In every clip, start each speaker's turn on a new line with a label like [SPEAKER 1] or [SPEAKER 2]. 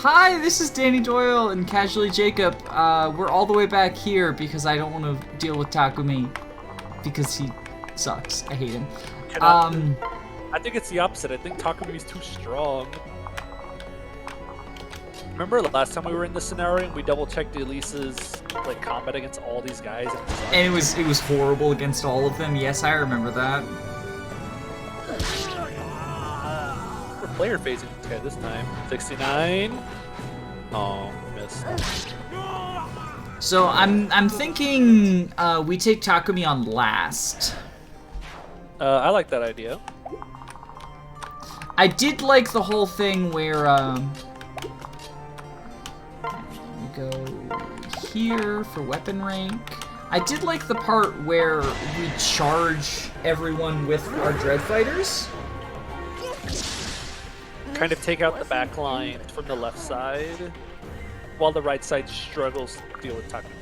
[SPEAKER 1] Hi, this is Danny Doyle and Casually Jacob. We're all the way back here because I don't want to deal with Takumi because he sucks. I hate him.
[SPEAKER 2] I think it's the opposite. I think Takumi's too strong. Remember the last time we were in this scenario and we double-checked Elise's like combat against all these guys?
[SPEAKER 1] And it was horrible against all of them. Yes, I remember that.
[SPEAKER 2] We're player phasing this guy this time. 69. Oh, missed.
[SPEAKER 1] So I'm thinking we take Takumi on last.
[SPEAKER 2] I like that idea.
[SPEAKER 1] I did like the whole thing where we go here for weapon rank. I did like the part where we charge everyone with our dread fighters.
[SPEAKER 2] Kind of take out the back line from the left side, while the right side struggles to deal with Takumi.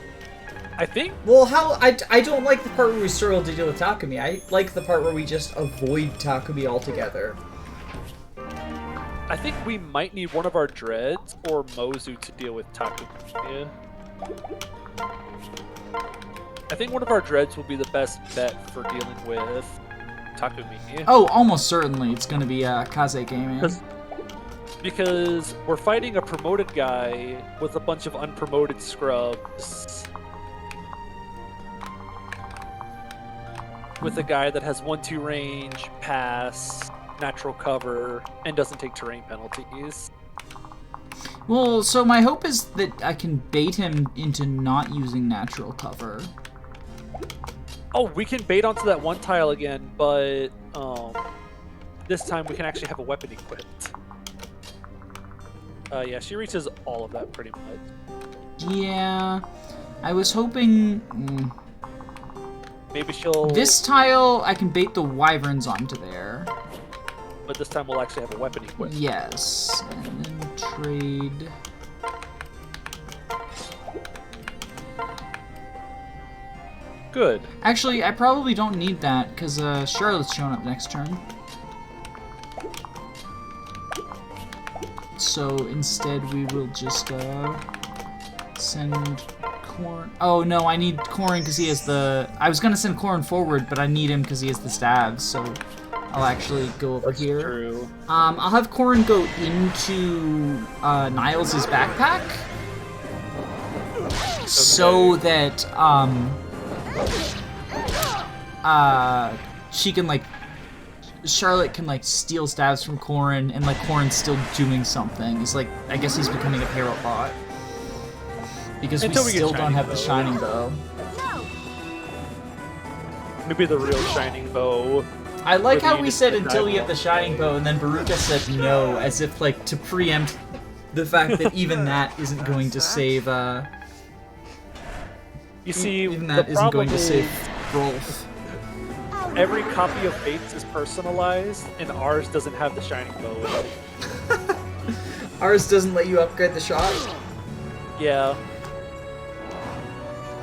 [SPEAKER 2] I think.
[SPEAKER 1] Well, I don't like the part where we struggle to deal with Takumi. I like the part where we just avoid Takumi altogether.
[SPEAKER 2] I think we might need one of our dreads or Mozu to deal with Takumi. I think one of our dreads will be the best bet for dealing with Takumi.
[SPEAKER 1] Oh, almost certainly it's going to be Kaze Gaming.
[SPEAKER 2] Because we're fighting a promoted guy with a bunch of unpromoted scrubs. With a guy that has 1-2 range, pass, natural cover, and doesn't take terrain penalties.
[SPEAKER 1] Well, so my hope is that I can bait him into not using natural cover.
[SPEAKER 2] Oh, we can bait onto that one tile again, but this time we can actually have a weapon equipped. Yeah, she reaches all of that pretty much.
[SPEAKER 1] Yeah, I was hoping...
[SPEAKER 2] Maybe she'll...
[SPEAKER 1] This tile, I can bait the wyverns onto there.
[SPEAKER 2] But this time we'll actually have a weapon equipped.
[SPEAKER 1] Yes, and then trade...
[SPEAKER 2] Good.
[SPEAKER 1] Actually, I probably don't need that, because Charlotte's showing up next turn. So instead we will just send Corn. Oh no, I need Corn because he has the... I was going to send Corn forward, but I need him because he has the stabs, so I'll actually go over
[SPEAKER 2] That's
[SPEAKER 1] here.
[SPEAKER 2] True.
[SPEAKER 1] I'll have Corn go into Niles' backpack. Okay. So that she can like... Charlotte can like steal stabs from Corrin, and like Corrin's still doing something. He's like, I guess he's becoming a parrot bot because we still don't have the shining bow.
[SPEAKER 2] Maybe the real shining bow.
[SPEAKER 1] I like how we said until we get the shining bow, and then Baruka said no, as if like to preempt the fact that even that isn't going to save.
[SPEAKER 2] You see,
[SPEAKER 1] even that isn't going to save Rolf.
[SPEAKER 2] Every copy of Fates is personalized, and ours doesn't have the shining bow in it.
[SPEAKER 1] Ours doesn't let you upgrade the shot?
[SPEAKER 2] Yeah.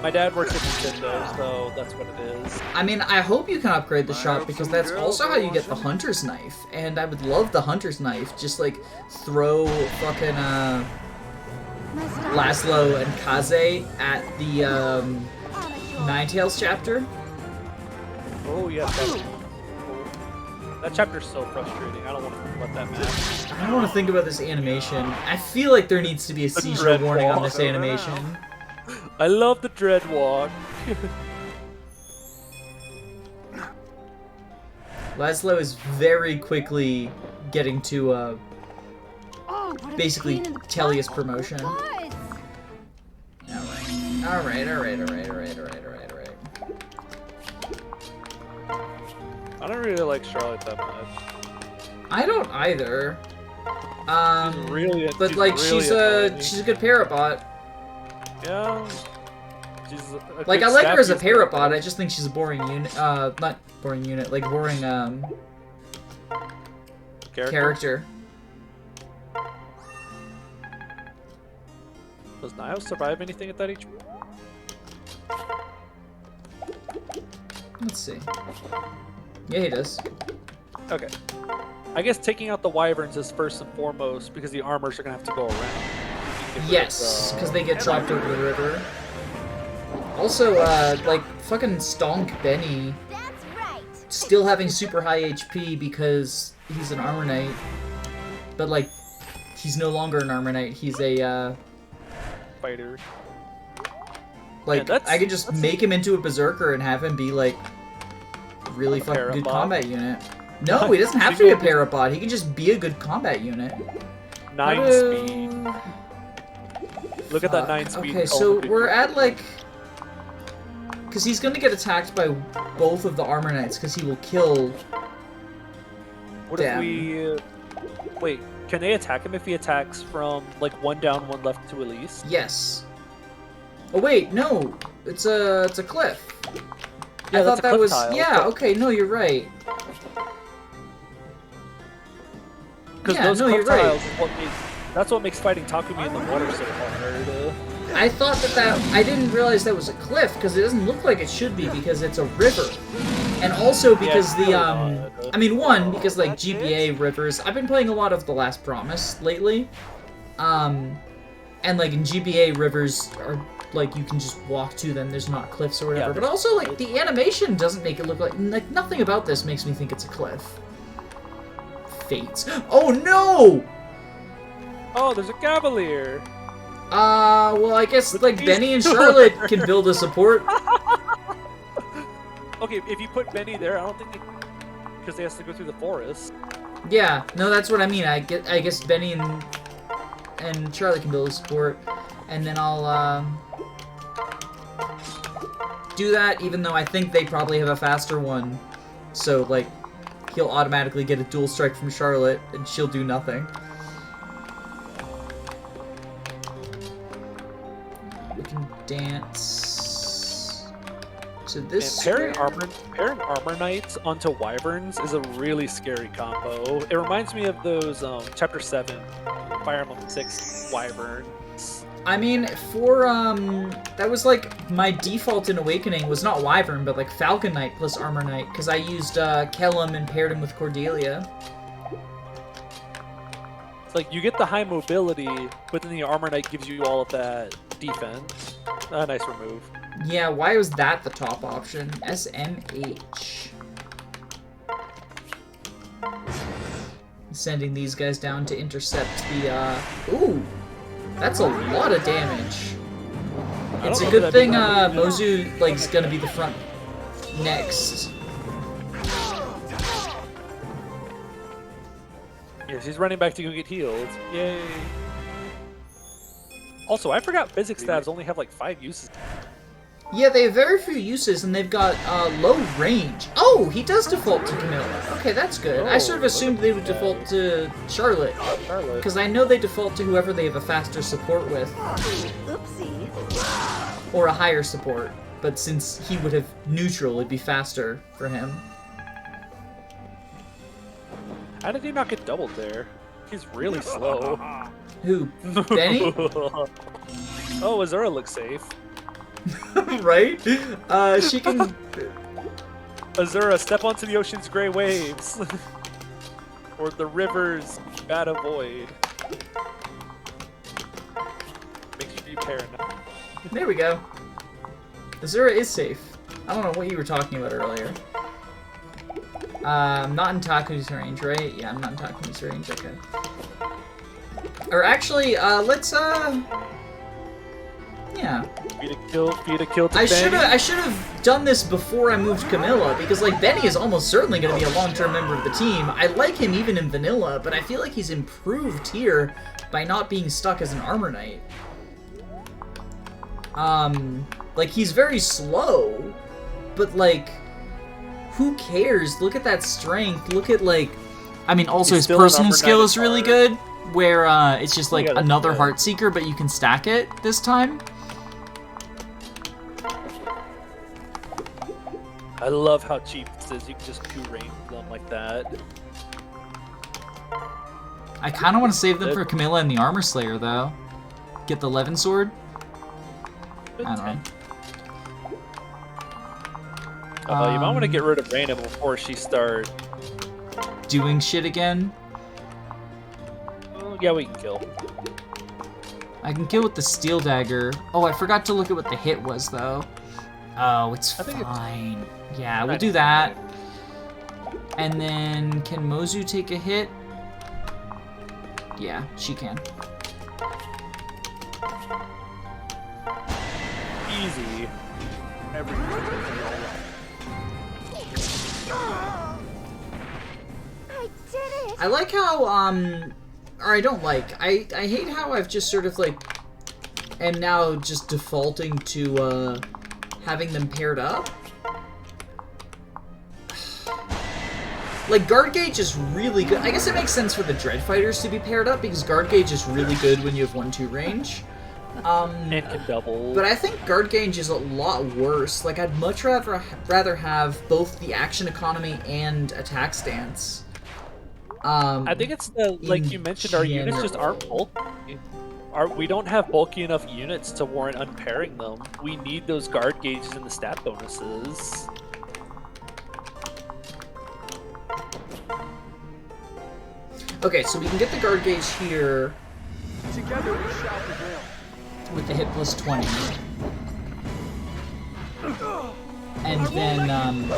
[SPEAKER 2] My dad works at Nintendo, so that's what it is.
[SPEAKER 1] I mean, I hope you can upgrade the shot, because that's also how you get the Hunter's Knife. And I would love the Hunter's Knife. Just, like, throw fucking, Laszlo and Kaze at the, Ninetales chapter.
[SPEAKER 2] Oh, yeah. That chapter's so frustrating. I don't want to think about that map.
[SPEAKER 1] I don't want to think about this animation. I feel like there needs to be a seizure warning on this animation.
[SPEAKER 2] I love the dread walk.
[SPEAKER 1] Laszlo is very quickly getting to, basically Tellius promotion. Alright.
[SPEAKER 2] I don't really like Charlotte that much.
[SPEAKER 1] I don't either. But like she's a good parrot bot.
[SPEAKER 2] Yeah.
[SPEAKER 1] Like I like her as a parrot bot. I just think she's a boring unit. Not boring unit. Like boring character.
[SPEAKER 2] Does Niles survive anything at that HP?
[SPEAKER 1] Let's see. Yeah, he does.
[SPEAKER 2] Okay. I guess taking out the wyverns is first and foremost because the armors are gonna have to go around.
[SPEAKER 1] Yes, because they get dropped over the river. Also, like, fucking Stonk Benny
[SPEAKER 3] That's right.
[SPEAKER 1] still having super high HP because he's an Armor Knight. But, like, he's no longer an Armor Knight. He's a,
[SPEAKER 2] Fighter.
[SPEAKER 1] like,
[SPEAKER 2] Man,
[SPEAKER 1] I could just make him into a Berserker and have him be, like, really fucking good
[SPEAKER 2] Parabot.
[SPEAKER 1] combat unit. No, he doesn't have to be a Parabot. He can just be a good combat unit.
[SPEAKER 2] 9 speed. Look at that 9 speed.
[SPEAKER 1] Okay, so we're at, like... Because he's going to get attacked by both of the Armor Knights, because he will kill...
[SPEAKER 2] What if we... Wait, can they attack him if he attacks from, like, 1 down, 1 left to Elise?
[SPEAKER 1] Yes. Oh, wait, no. It's a cliff.
[SPEAKER 2] Yeah,
[SPEAKER 1] I
[SPEAKER 2] that's
[SPEAKER 1] thought
[SPEAKER 2] a
[SPEAKER 1] that
[SPEAKER 2] cliff
[SPEAKER 1] was...
[SPEAKER 2] tile.
[SPEAKER 1] Yeah, okay, no, you're right.
[SPEAKER 2] Because
[SPEAKER 1] Yeah,
[SPEAKER 2] those
[SPEAKER 1] no,
[SPEAKER 2] cliff
[SPEAKER 1] you're right.
[SPEAKER 2] tiles is what makes... That's what makes fighting Takumi in the water so hard.
[SPEAKER 1] I thought that I didn't realize that was a cliff, because it doesn't look like it should be, because it's a river. And also because I mean, one, because, like, GBA rivers... I've been playing a lot of The Last Promise lately. And, like, in GBA, rivers are, like, you can just walk to them. There's not cliffs or whatever.
[SPEAKER 2] Yeah,
[SPEAKER 1] but also, like, the animation doesn't make it look like... Like, nothing about this makes me think it's a cliff. Fates. Oh, no!
[SPEAKER 2] Oh, there's a Cavalier!
[SPEAKER 1] Well, I guess,
[SPEAKER 2] But
[SPEAKER 1] like,
[SPEAKER 2] these
[SPEAKER 1] Benny and
[SPEAKER 2] two
[SPEAKER 1] Charlotte
[SPEAKER 2] are-
[SPEAKER 1] can build a support.
[SPEAKER 2] Okay, if you put Benny there, I don't think... Because they has to go through the forest.
[SPEAKER 1] Yeah, no, that's what I mean. I guess Benny and Charlie can build a support, and then I'll do that. Even though I think they probably have a faster one, so like he'll automatically get a dual strike from Charlotte, and she'll do nothing. We can dance to this.
[SPEAKER 2] Pairing
[SPEAKER 1] square.
[SPEAKER 2] armor knights onto wyverns is a really scary combo. It reminds me of those chapter 7 Fire Emblem 6 wyverns.
[SPEAKER 1] I mean, for, that was, like, my default in Awakening was not Wyvern, but, like, Falcon Knight plus Armor Knight, because I used, Kellum and paired him with Cordelia.
[SPEAKER 2] It's like, you get the high mobility, but then the armor knight gives you all of that defense. Nice remove.
[SPEAKER 1] Yeah, why was that the top option? SMH. Sending these guys down to intercept the, Ooh! That's a lot of damage. It's a good thing, Mozu, like, is gonna be the front next.
[SPEAKER 2] Yes, he's running back to go get healed. Yay. Also, I forgot physics stabs only have like 5 uses.
[SPEAKER 1] Yeah, they have very few uses, and they've got low range. Oh, he does default to Camilla. Okay, that's good. I sort of assumed they would default to Charlotte, because I know they default to whoever they have a faster support with,
[SPEAKER 3] Oopsie.
[SPEAKER 1] or a higher support. But since he would have neutral, it'd be faster for him.
[SPEAKER 2] How did he not get doubled there? He's really slow.
[SPEAKER 1] Who? Benny?
[SPEAKER 2] Oh, Azura looks safe.
[SPEAKER 1] Right? She can...
[SPEAKER 2] Azura, step onto the ocean's gray waves. Or the river's bad void. Makes you paranoid.
[SPEAKER 1] There we go. Azura is safe. I don't know what you were talking about earlier. I'm not in Taku's range, right? Yeah, I'm not in Taku's range, okay. Or actually, let's, yeah.
[SPEAKER 2] Feed a kill to
[SPEAKER 1] I
[SPEAKER 2] Benny.
[SPEAKER 1] should have done this before I moved Camilla, because, like, Benny is almost certainly going to be a long-term member of the team. I like him even in vanilla, but I feel like he's improved here by not being stuck as an Armor Knight. Like, he's very slow, but, like, who cares? Look at that strength. Look at, like... I mean, also his
[SPEAKER 2] He's still an
[SPEAKER 1] personal
[SPEAKER 2] Armor
[SPEAKER 1] skill
[SPEAKER 2] Knight
[SPEAKER 1] is really
[SPEAKER 2] hard.
[SPEAKER 1] good, where, it's just, like,
[SPEAKER 2] Yeah, that's
[SPEAKER 1] another
[SPEAKER 2] good.
[SPEAKER 1] Heartseeker, but you can stack it this time.
[SPEAKER 2] I love how cheap this is. You can just 2-range them like that.
[SPEAKER 1] I kind of want to save them for Camilla and the Armor Slayer, though. Get the Levin Sword. I don't know.
[SPEAKER 2] You might want to get rid of Raina before she starts
[SPEAKER 1] doing shit again.
[SPEAKER 2] Yeah, we can kill.
[SPEAKER 1] I can kill with the steel dagger. Oh, I forgot to look at what the hit was, though. Oh, it's fine. Yeah, we'll do that. And then, can Mozu take a hit? Yeah, she can.
[SPEAKER 2] Easy. Everything's gonna be alright.
[SPEAKER 3] I did it.
[SPEAKER 1] I like how, or I don't like, I hate how I've just sort of, like, am now just defaulting to, having them paired up. Like, Guard Gauge is really good. I guess it makes sense for the Dread Fighters to be paired up, because Guard Gauge is really good when you have 1-2 range.
[SPEAKER 2] And can double.
[SPEAKER 1] But I think Guard Gauge is a lot worse. Like, I'd much rather have both the action economy and attack stance.
[SPEAKER 2] I think it's the, like you mentioned, our units just aren't bulky. We don't have bulky enough units to warrant unpairing them. We need those guard gauges and the stat bonuses.
[SPEAKER 1] Okay, so we can get the guard gauge here.
[SPEAKER 4] Together we shall prevail.
[SPEAKER 1] With the hit plus 20. And then,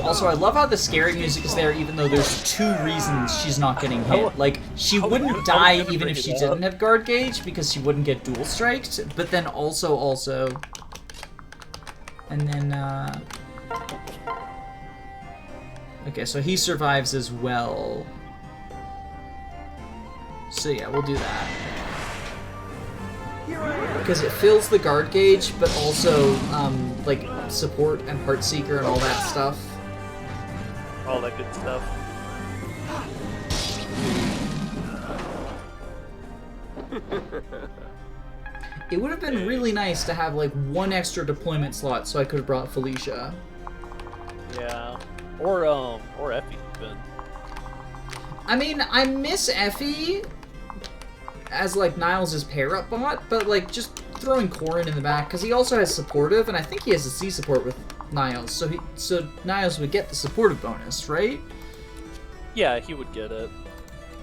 [SPEAKER 1] also I love how the scary music is there even though there's 2 reasons she's not getting hit. Like, she wouldn't die even if she didn't have guard gauge because she wouldn't get dual striked, but then also... And then, okay, so he survives as well. So yeah, we'll do that. Because it fills the guard gauge, but also, like, support and Heartseeker and all that stuff.
[SPEAKER 2] All that good stuff.
[SPEAKER 1] It would have been really nice to have, like, 1 extra deployment slot so I could have brought Felicia.
[SPEAKER 2] Yeah. Or Effie even.
[SPEAKER 1] I mean, I miss Effie as, like, Niles' pair-up bot, but, like, just throwing Corrin in the back, because he also has supportive, and I think he has a C support with Niles, so Niles would get the supportive bonus, right?
[SPEAKER 2] Yeah, he would get it.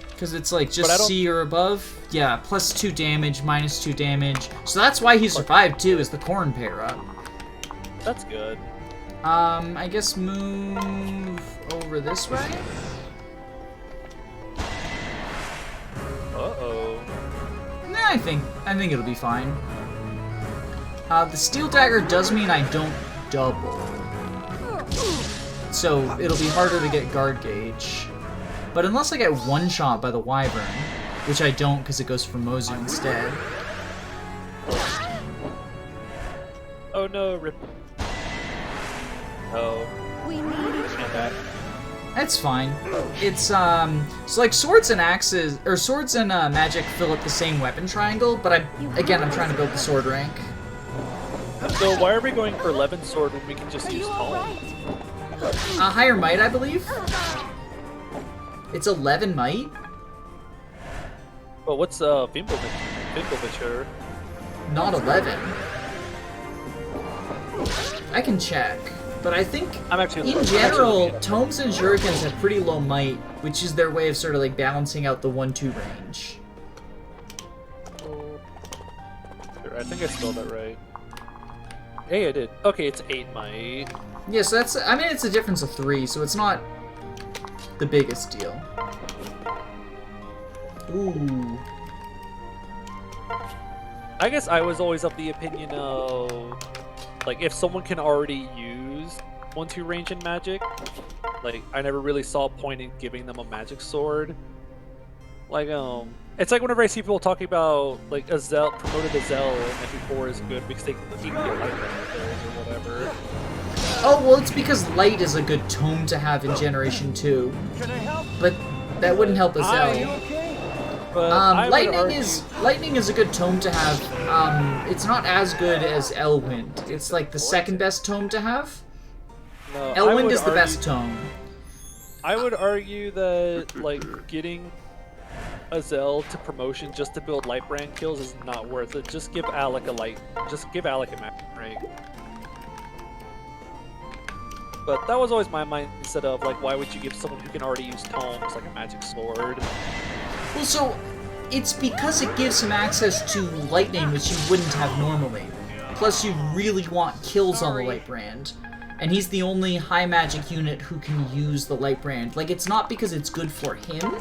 [SPEAKER 1] Because it's, like, just C or above? Yeah, plus 2 damage, minus 2 damage. So that's why he survived, too, is the Corrin pair-up.
[SPEAKER 2] That's good.
[SPEAKER 1] I guess move over this way?
[SPEAKER 2] Uh-oh.
[SPEAKER 1] Nah, I think it'll be fine. The steel dagger does mean I don't double. So it'll be harder to get guard gauge. But unless I get one shot by the wyvern, which I don't because it goes for Mozu instead.
[SPEAKER 2] Oh no, rip. Oh.
[SPEAKER 3] We need each other.
[SPEAKER 1] That's fine. It's so like swords and axes, or swords and magic fill up the same weapon triangle, but I'm trying to build the sword rank.
[SPEAKER 2] So why are we going for 11 sword when we can just
[SPEAKER 3] Are
[SPEAKER 2] use
[SPEAKER 3] you
[SPEAKER 2] tome?
[SPEAKER 3] alright?
[SPEAKER 1] Higher might, I believe. It's 11 might.
[SPEAKER 2] But what's Fimbulvitcher?
[SPEAKER 1] Not 11. I can check, but I think
[SPEAKER 2] I'm actually
[SPEAKER 1] in general, tomes and shurikens have pretty low might, which is their way of sort of like balancing out the 1-2 range.
[SPEAKER 2] Sure, I think I spelled that right. Hey, I did. Okay, it's 8 might.
[SPEAKER 1] Yeah, so that's, I mean, it's a difference of 3, so it's not the biggest deal. Ooh.
[SPEAKER 2] I guess I was always of the opinion of, like, if someone can already use 1-2 range in magic, like, I never really saw a point in giving them a magic sword. Like, it's like whenever I see people talking about, like, promoted Azel and FE4 is good because he can get light kills or whatever.
[SPEAKER 1] Oh, well, it's because light is a good tome to have in Generation 2.
[SPEAKER 4] Can I help?
[SPEAKER 1] But that wouldn't help
[SPEAKER 4] Are you
[SPEAKER 1] Azel.
[SPEAKER 4] okay?
[SPEAKER 2] But I would
[SPEAKER 1] Lightning is a good tome to have. It's not as good as Elwind. It's like the second best tome to have.
[SPEAKER 2] No,
[SPEAKER 1] Elwind is the best tome.
[SPEAKER 2] I would argue that, like, getting Azel to promotion just to build light brand kills is not worth it. Just give Alec a magic rank. But that was always my mindset of, like, why would you give someone who can already use tomes, like, a magic sword?
[SPEAKER 1] Well, so it's because it gives him access to lightning, which you wouldn't have normally. Plus, you really want kills on the light brand. And he's the only high magic unit who can use the light brand. Like, it's not because it's good for him,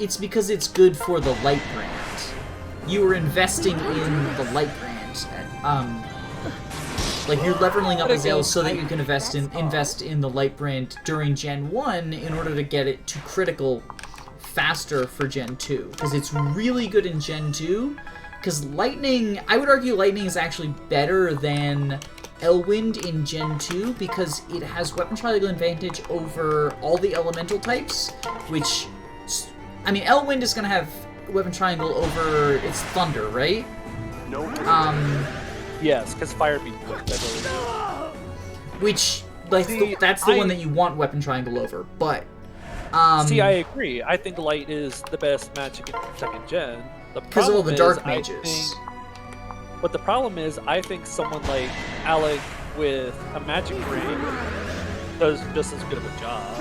[SPEAKER 1] it's because it's good for the light brand. You are investing in the light brand. Like, you're leveling up Azale so that you can invest in the light brand during Gen 1 in order to get it to critical faster for Gen 2. Because it's really good in Gen 2. Because Lightning, I would argue Lightning is actually better than Elwind in Gen 2 because it has weapon triangle advantage over all the elemental types, which, I mean, Elwind is going to have weapon triangle over its thunder, right?
[SPEAKER 4] No.
[SPEAKER 2] Yes, because fire beats ability.
[SPEAKER 1] Which, like,
[SPEAKER 2] See,
[SPEAKER 1] that's the one that you want weapon triangle over, but...
[SPEAKER 2] See, I agree. I think light is the best magic in second gen.
[SPEAKER 1] Because of all the dark mages.
[SPEAKER 2] But the problem is, I think someone like Alec with a magic ring does just as good of a job.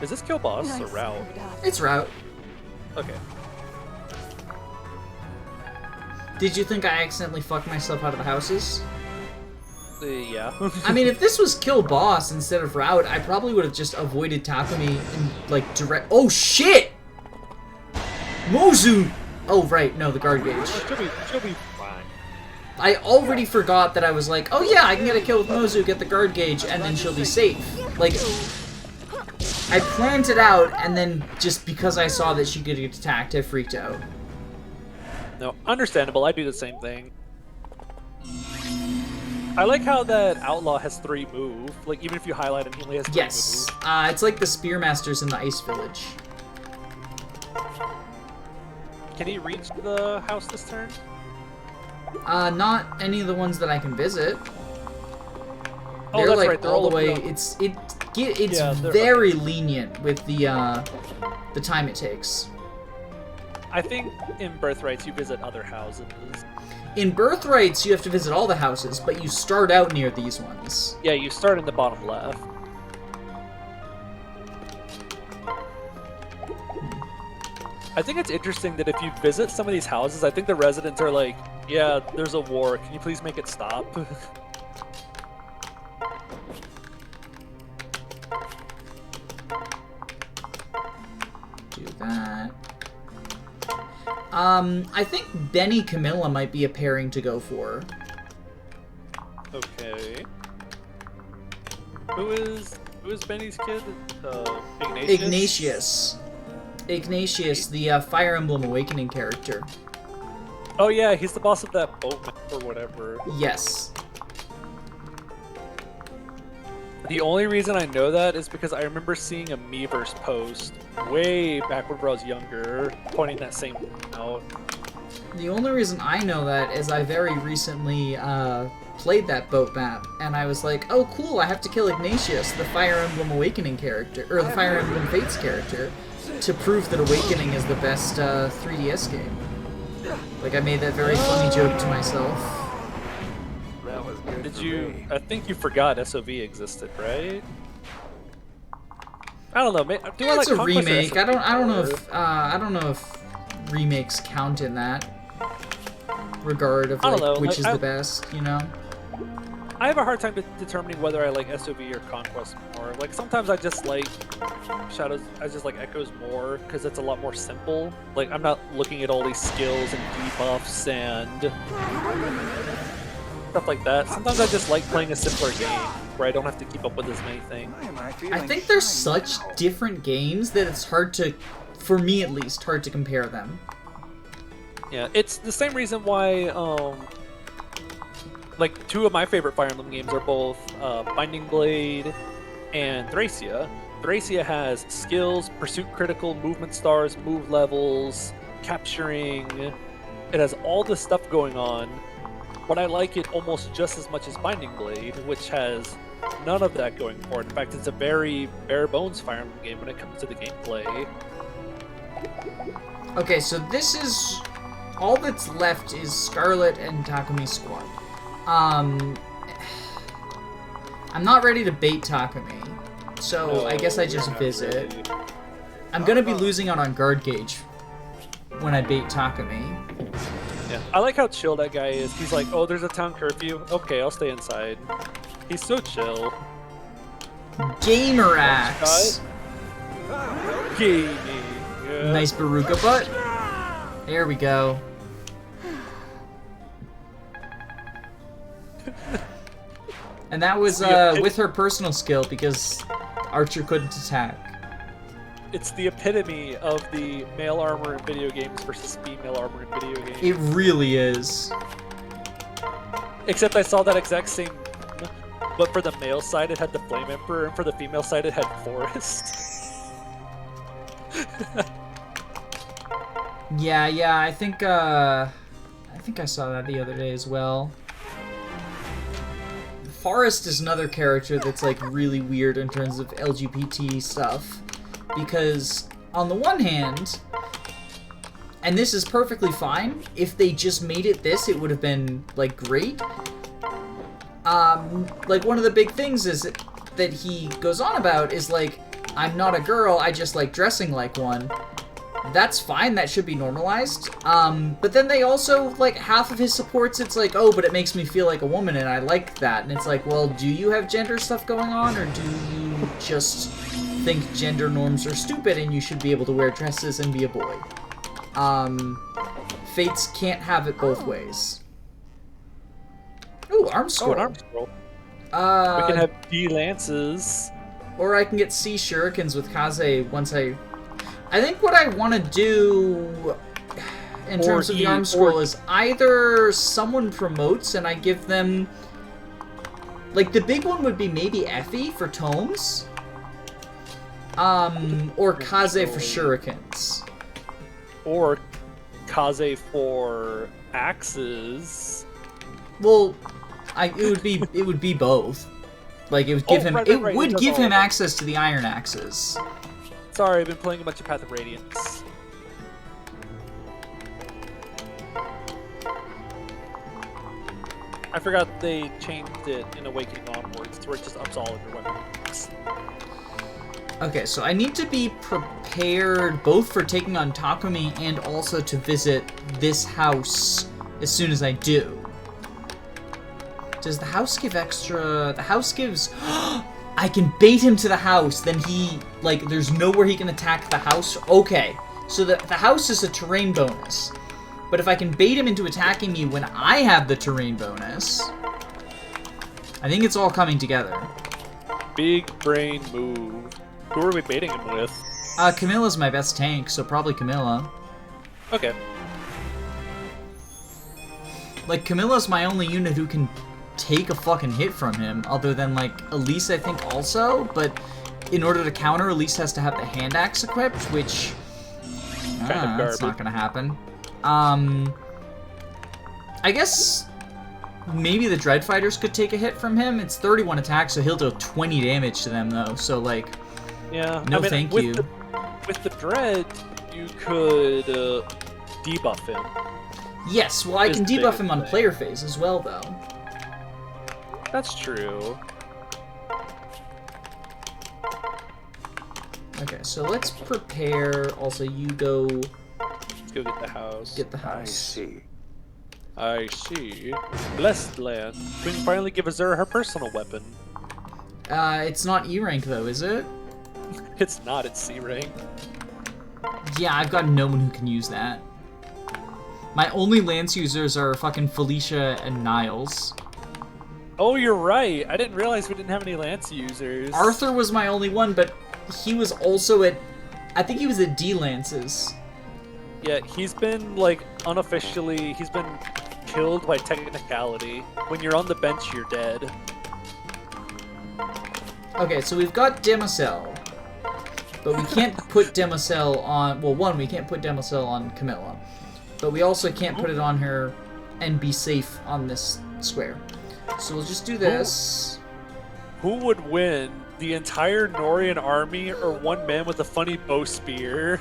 [SPEAKER 2] Is this kill boss or route?
[SPEAKER 1] It's route.
[SPEAKER 2] Okay.
[SPEAKER 1] Did you think I accidentally fucked myself out of the houses?
[SPEAKER 2] Yeah.
[SPEAKER 1] I mean, if this was kill boss instead of route, I probably would have just avoided Takumi and, like, direct... Oh, shit! Mozu! Oh, right, no, the guard gauge.
[SPEAKER 2] She'll be fine.
[SPEAKER 1] I already forgot that I was like, oh yeah, I can get a kill with Mozu, get the guard gauge, and then she'll be safe. Like, I planned it out, and then just because I saw that she could get attacked, I freaked out.
[SPEAKER 2] No, understandable. I do the same thing. I like how that outlaw has 3 move. Like, even if you highlight him, he only has 3
[SPEAKER 1] Yes,
[SPEAKER 2] move.
[SPEAKER 1] it's like the Spearmasters in the Ice Village.
[SPEAKER 2] Can he reach the house this turn?
[SPEAKER 1] Not any of the ones that I can visit.
[SPEAKER 2] Oh,
[SPEAKER 1] They're
[SPEAKER 2] that's
[SPEAKER 1] like
[SPEAKER 2] right. They're
[SPEAKER 1] all the way.
[SPEAKER 2] up.
[SPEAKER 1] It's
[SPEAKER 2] Yeah,
[SPEAKER 1] very lenient with the time it takes.
[SPEAKER 2] I think in Birthrights you visit other houses.
[SPEAKER 1] In Birthrights, you have to visit all the houses, but you start out near these ones.
[SPEAKER 2] Yeah, you start in the bottom left. I think it's interesting that if you visit some of these houses, I think the residents are like, yeah, there's a war. Can you please make it stop?
[SPEAKER 1] Do that. I think Benny Camilla might be a pairing to go for.
[SPEAKER 2] Okay. Who is Benny's kid? Ignatius?
[SPEAKER 1] Ignatius, the Fire Emblem Awakening character.
[SPEAKER 2] Oh yeah, he's the boss of that boat or whatever.
[SPEAKER 1] Yes.
[SPEAKER 2] The only reason I know that is because I remember seeing a Miiverse post way back when I was younger, pointing that same out.
[SPEAKER 1] The only reason I know that is I very recently played that boat map, and I was like, oh cool, I have to kill Ignatius, the Fire Emblem Awakening character, or the Fire Emblem Fates character, to prove that Awakening is the best 3DS game. Like, I made that very funny joke to myself.
[SPEAKER 4] That was good.
[SPEAKER 2] Did
[SPEAKER 4] for
[SPEAKER 2] you?
[SPEAKER 4] me.
[SPEAKER 2] I think you forgot SOV existed, right? I don't know. Do I
[SPEAKER 1] It's
[SPEAKER 2] like
[SPEAKER 1] a
[SPEAKER 2] Conquest or
[SPEAKER 1] remake.
[SPEAKER 2] SOV
[SPEAKER 1] I don't know if remakes count in that regard of
[SPEAKER 2] I don't
[SPEAKER 1] like
[SPEAKER 2] know,
[SPEAKER 1] which
[SPEAKER 2] like,
[SPEAKER 1] is the best, you know?
[SPEAKER 2] I have a hard time determining whether I like SOV or Conquest more. Like sometimes I just like Shadows. I just like Echoes more because it's a lot more simple. Like I'm not looking at all these skills and debuffs and stuff like that. Sometimes I just like playing a simpler game where I don't have to keep up with as many things.
[SPEAKER 4] Why am I
[SPEAKER 1] I
[SPEAKER 4] feeling
[SPEAKER 1] think they're
[SPEAKER 4] shiny
[SPEAKER 1] such
[SPEAKER 4] now?
[SPEAKER 1] different games that it's hard to, for me at least, hard to compare them.
[SPEAKER 2] Yeah, it's the same reason why, like, 2 of my favorite Fire Emblem games are both Binding Blade and Thracia. Thracia has skills, pursuit critical, movement stars, move levels, capturing. It has all this stuff going on, but I like it almost just as much as Binding Blade, which has none of that going for it. In fact, it's a very bare bones Fire Emblem game when it comes to the gameplay.
[SPEAKER 1] Okay, so this is... all that's left is Scarlet and Takumi's squad. I'm not ready to bait Takumi, so
[SPEAKER 2] No,
[SPEAKER 1] I guess I
[SPEAKER 2] you're
[SPEAKER 1] just
[SPEAKER 2] not
[SPEAKER 1] visit.
[SPEAKER 2] ready.
[SPEAKER 1] I'm gonna be losing out on guard gauge when I bait Takumi.
[SPEAKER 2] Yeah, I like how chill that guy is. He's like, oh, there's a town curfew. Okay, I'll stay inside. He's so chill.
[SPEAKER 1] Gamer axe.
[SPEAKER 2] Gaming. Yeah.
[SPEAKER 1] Nice Baruka butt. There we go. And that was with her personal skill because Archer couldn't attack.
[SPEAKER 2] It's the epitome of the male armor in video games versus female armor in video games.
[SPEAKER 1] It really is.
[SPEAKER 2] Except I saw that exact same, but for the male side it had the Flame Emperor, and for the female side it had Forest.
[SPEAKER 1] Yeah, I think I saw that the other day as well. Forrest is another character that's like really weird in terms of LGBT stuff, because on the one hand, and this is perfectly fine, if they just made it this, it would have been like great. Like one of the big things is that he goes on about is like, I'm not a girl, I just like dressing like one. That's fine, that should be normalized. But then they also, like, half of his supports, it's like, oh, but it makes me feel like a woman, and I like that. And it's like, well, do you have gender stuff going on, or do you just think gender norms are stupid and you should be able to wear dresses and be a boy? Fates can't have it both ways. Ooh, arm scroll.
[SPEAKER 2] Oh, an arm scroll. We can have D lances.
[SPEAKER 1] Or I can get C shurikens with Kaze once I think what I want to do in terms of the arm scroll is either someone promotes and I give them... Like, the big one would be maybe Effie for tomes. Or Kaze for shurikens.
[SPEAKER 2] Or Kaze for axes.
[SPEAKER 1] Well, it would be both. Like, it would give him...
[SPEAKER 2] Right,
[SPEAKER 1] it
[SPEAKER 2] right,
[SPEAKER 1] would
[SPEAKER 2] that's
[SPEAKER 1] give
[SPEAKER 2] all
[SPEAKER 1] him
[SPEAKER 2] right.
[SPEAKER 1] access to the iron axes.
[SPEAKER 2] Sorry, I've been playing a bunch of Path of Radiance. I forgot they changed it in Awakening onwards to where it just ups all of your weapons.
[SPEAKER 1] Okay, so I need to be prepared both for taking on Takumi and also to visit this house as soon as I do. Does the house give extra... The house gives... I can bait him to the house, then he... Like, there's nowhere he can attack the house. Okay, so the house is a terrain bonus. But if I can bait him into attacking me when I have the terrain bonus... I think it's all coming together.
[SPEAKER 2] Big brain move. Who are we baiting him with?
[SPEAKER 1] Camilla's my best tank, so probably Camilla.
[SPEAKER 2] Okay.
[SPEAKER 1] Like, Camilla's my only unit who can take a fucking hit from him, other than, like, Elise, I think, also, but in order to counter, Elise has to have the hand axe equipped, which... that's not gonna happen. I guess maybe the Dread Fighters could take a hit from him. It's 31 attacks, so he'll do 20 damage to them, though, so, like...
[SPEAKER 2] Yeah.
[SPEAKER 1] No, thank you.
[SPEAKER 2] With the Dread, you could debuff him.
[SPEAKER 1] Yes, well, I can
[SPEAKER 2] Is the
[SPEAKER 1] debuff
[SPEAKER 2] biggest
[SPEAKER 1] him on
[SPEAKER 2] thing.
[SPEAKER 1] player phase as well, though.
[SPEAKER 2] That's true.
[SPEAKER 1] Okay, so let's prepare. Also, you go
[SPEAKER 2] Let's go get the house.
[SPEAKER 1] get the
[SPEAKER 4] I
[SPEAKER 1] house.
[SPEAKER 4] see.
[SPEAKER 2] I see. Blessed land. We can finally give Azura her personal weapon.
[SPEAKER 1] It's not E rank though, is it?
[SPEAKER 2] It's not at C rank.
[SPEAKER 1] Yeah, I've got no one who can use that. My only lance users are fucking Felicia and Niles.
[SPEAKER 2] Oh, you're right. I didn't realize we didn't have any lance users.
[SPEAKER 1] Arthur was my only one, but he was also at... I think he was at D lances.
[SPEAKER 2] Yeah, he's been, like, unofficially... He's been killed by technicality. When you're on the bench, you're dead.
[SPEAKER 1] Okay, so we've got Democell. But we can't put Democell on... Well, one, we can't put Democell on Camilla. But we also can't put it on her and be safe on this square. So we'll just do this.
[SPEAKER 2] Who would win? The entire Norian army or one man with a funny bow spear?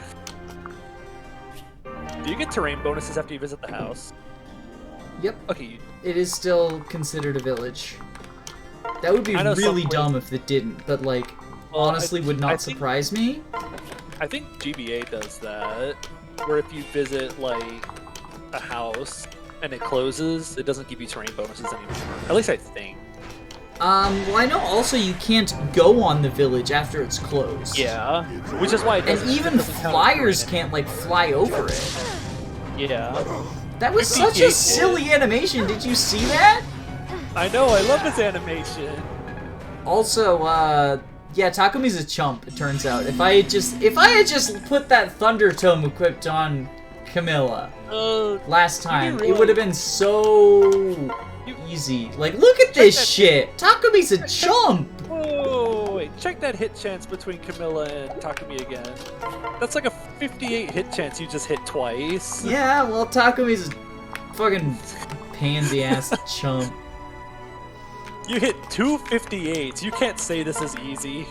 [SPEAKER 2] Do you get terrain bonuses after you visit the house?
[SPEAKER 1] Yep,
[SPEAKER 2] Okay,
[SPEAKER 1] it is still considered a village. That would be
[SPEAKER 2] I know some
[SPEAKER 1] really
[SPEAKER 2] places-
[SPEAKER 1] dumb if it didn't, but like,
[SPEAKER 2] Well,
[SPEAKER 1] honestly would
[SPEAKER 2] I
[SPEAKER 1] not
[SPEAKER 2] think-
[SPEAKER 1] surprise me.
[SPEAKER 2] I think GBA does that, where if you visit like a house and it closes, it doesn't give you terrain bonuses anymore. At least I think.
[SPEAKER 1] Well, I know also you can't go on the village after it's closed.
[SPEAKER 2] Yeah, which is why it
[SPEAKER 1] And
[SPEAKER 2] doesn't.
[SPEAKER 1] even
[SPEAKER 2] it doesn't count as
[SPEAKER 1] flyers
[SPEAKER 2] terrain
[SPEAKER 1] can't like fly over it.
[SPEAKER 2] anymore. Yeah,
[SPEAKER 1] That was such a
[SPEAKER 2] 58
[SPEAKER 1] silly animation. Did you see that?
[SPEAKER 2] I know. I love this animation.
[SPEAKER 1] Also, yeah, Takumi's a chump. It turns out. If I had just put that Thunder Tome equipped on Camilla last time, it would have been so easy. Like, look at this shit. Takumi's a chump.
[SPEAKER 2] Whoa, wait, check that hit chance between Camilla and Takumi again. That's like a 58 hit chance you just hit twice.
[SPEAKER 1] Yeah, well, Takumi's a fucking pansy ass chump.
[SPEAKER 2] You hit 2 58s. You can't say this is easy.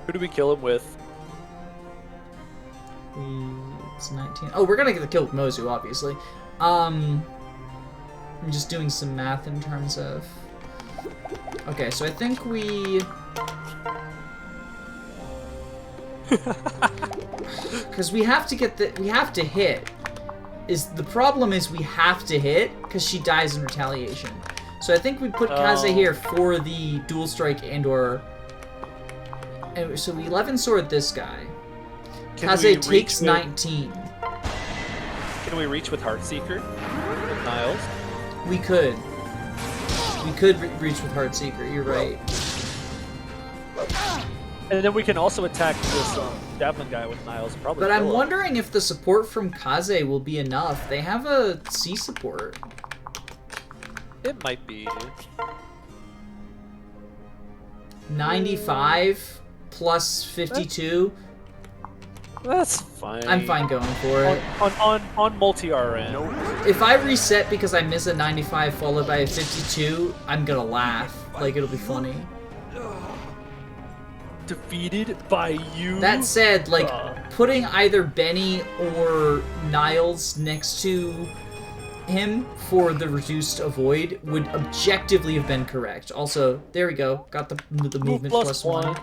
[SPEAKER 2] Who do we kill him with?
[SPEAKER 1] It's 19. Oh, we're gonna get the kill with Mozu, obviously. I'm just doing some math in terms of. Okay, so I think we. Because we have to get the. We have to hit. The problem is we have to hit because she dies in retaliation. So I think we put Kaze here for the dual strike and/or. And so we 11 sword this guy. Kaze takes 19.
[SPEAKER 2] Can we reach with Heartseeker? With Niles?
[SPEAKER 1] We could. We could reach with Heartseeker, you're right.
[SPEAKER 2] And then we can also attack this Javelin guy with Niles. Probably.
[SPEAKER 1] But I'm
[SPEAKER 2] kill him.
[SPEAKER 1] wondering if the support from Kaze will be enough. They have a C support.
[SPEAKER 2] It might be.
[SPEAKER 1] 95 plus 52.
[SPEAKER 2] That's fine.
[SPEAKER 1] I'm fine going for it.
[SPEAKER 2] On multi-RN.
[SPEAKER 1] If I reset because I miss a 95 followed by a 52, I'm gonna laugh. Like, it'll be funny.
[SPEAKER 2] Defeated by you.
[SPEAKER 1] That said, like, putting either Benny or Niles next to him for the reduced avoid would objectively have been correct. Also, there we go. Got the movement plus one.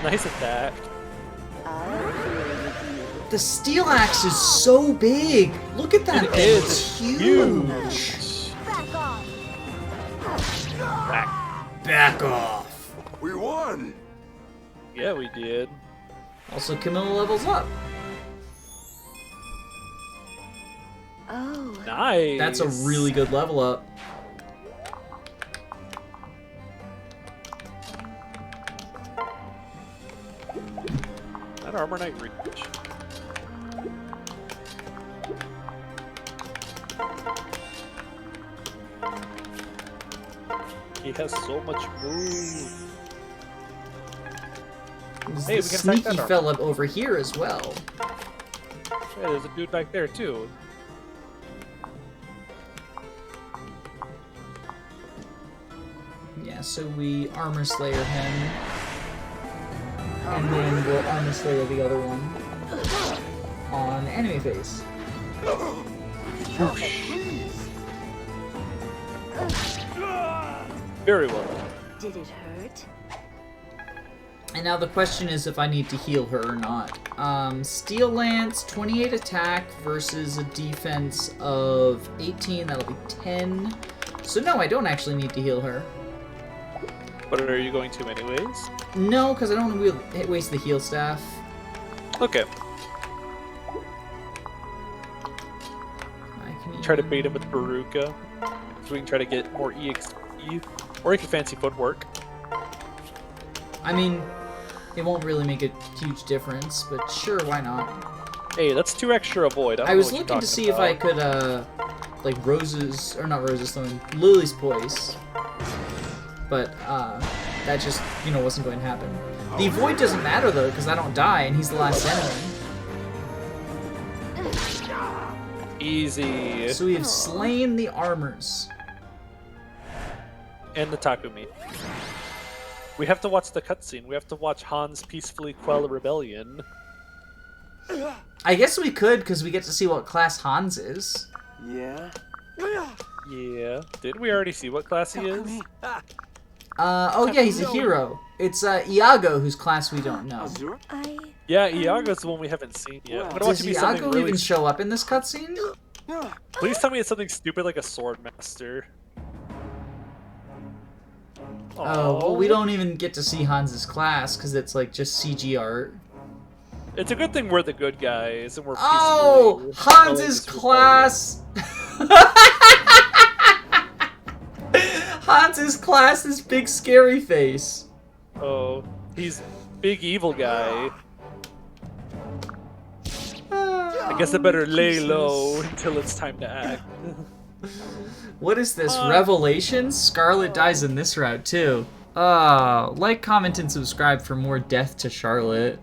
[SPEAKER 2] Nice attack.
[SPEAKER 1] The steel axe is so big. Look at that
[SPEAKER 2] It
[SPEAKER 1] thing.
[SPEAKER 2] is.
[SPEAKER 1] It's huge.
[SPEAKER 3] Back off.
[SPEAKER 1] Back off.
[SPEAKER 4] We won.
[SPEAKER 2] Yeah, we did.
[SPEAKER 1] Also, Camilla levels up.
[SPEAKER 3] Oh.
[SPEAKER 2] Nice.
[SPEAKER 1] That's a really good level up.
[SPEAKER 2] That Armor Knight reach. He has so much move.
[SPEAKER 1] There's
[SPEAKER 2] Hey,
[SPEAKER 1] the
[SPEAKER 2] we can attack
[SPEAKER 1] sneaky
[SPEAKER 2] that armor.
[SPEAKER 1] fella over here as well.
[SPEAKER 2] Yeah, there's a dude back there too.
[SPEAKER 1] Yeah, so we Armor Slayer him. And then we'll Armor Slayer the other one. On Anime Face.
[SPEAKER 2] Very well.
[SPEAKER 3] Did it hurt?
[SPEAKER 1] And now the question is if I need to heal her or not. Steel Lance, 28 attack versus a defense of 18, that'll be 10. So no, I don't actually need to heal her.
[SPEAKER 2] But are you going to anyways?
[SPEAKER 1] No, because I don't want to waste the heal staff.
[SPEAKER 2] Okay.
[SPEAKER 1] I can
[SPEAKER 2] Try to
[SPEAKER 1] even-
[SPEAKER 2] bait him with Baruka. So we can try to get more EXP. Or you can fancy footwork.
[SPEAKER 1] I mean, it won't really make a huge difference, but sure, why not?
[SPEAKER 2] Hey, that's 2 extra avoid.
[SPEAKER 1] I was looking to see if I could, like Rose's, or not Rose's Stone, Lily's Poise. But, that just, you know, wasn't going to happen. The avoid doesn't matter, though, because I don't die, and he's the last enemy.
[SPEAKER 2] Easy.
[SPEAKER 1] So we have slain the armors.
[SPEAKER 2] And the Takumi. We have to watch the cutscene. We have to watch Hans peacefully quell a rebellion.
[SPEAKER 1] I guess we could, because we get to see what class Hans is.
[SPEAKER 4] Yeah.
[SPEAKER 2] Yeah. Didn't we already see what class he is?
[SPEAKER 1] Oh yeah, he's a hero. It's Iago, whose class we don't know.
[SPEAKER 4] Azura?
[SPEAKER 3] I...
[SPEAKER 2] Yeah, Iago's the one we haven't seen yet. I'm gonna watch
[SPEAKER 1] Does
[SPEAKER 2] it be something
[SPEAKER 1] Iago
[SPEAKER 2] really...
[SPEAKER 1] even show up in this cutscene?
[SPEAKER 2] Please tell me it's something stupid like a sword master.
[SPEAKER 1] Oh, well, we don't even get to see Hans's class, because it's like just CG art.
[SPEAKER 2] It's a good thing we're the good guys and we're
[SPEAKER 1] Oh,
[SPEAKER 2] peacefully
[SPEAKER 1] Hans's
[SPEAKER 2] following
[SPEAKER 1] class! Hans's class is big scary face.
[SPEAKER 2] this rebellion. Oh, he's big evil guy. I guess I better lay low until it's time to act.
[SPEAKER 1] What is this, Revelations? Scarlet dies in this route, too. Like, comment, and subscribe for more death to Charlotte.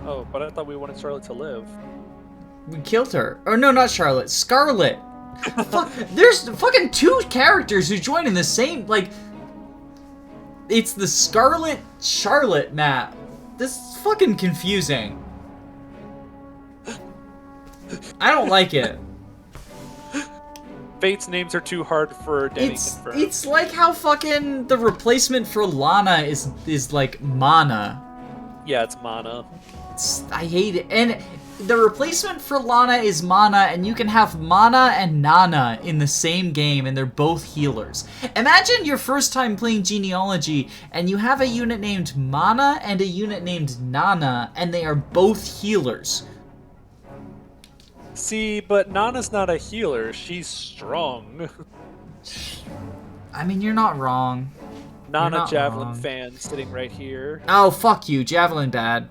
[SPEAKER 2] Oh, but I thought we wanted Charlotte to live.
[SPEAKER 1] We killed her. Or no, not Charlotte. Scarlet! Fuck, there's fucking 2 characters who join in the same, like... It's the Scarlet Charlotte map. This is fucking confusing. I don't like it.
[SPEAKER 2] Fate's names are too hard for Danny to confirm.
[SPEAKER 1] It's like how fucking the replacement for Lana is like Mana.
[SPEAKER 2] Yeah, it's Mana.
[SPEAKER 1] I hate it. And the replacement for Lana is Mana, and you can have Mana and Nana in the same game, and they're both healers. Imagine your first time playing Genealogy, and you have a unit named Mana and a unit named Nana, and they are both healers.
[SPEAKER 2] See, but Nana's not a healer. She's strong.
[SPEAKER 1] I mean, you're not wrong.
[SPEAKER 2] Nana
[SPEAKER 1] not
[SPEAKER 2] Javelin
[SPEAKER 1] wrong.
[SPEAKER 2] fan sitting right here.
[SPEAKER 1] Oh, fuck you. Javelin bad.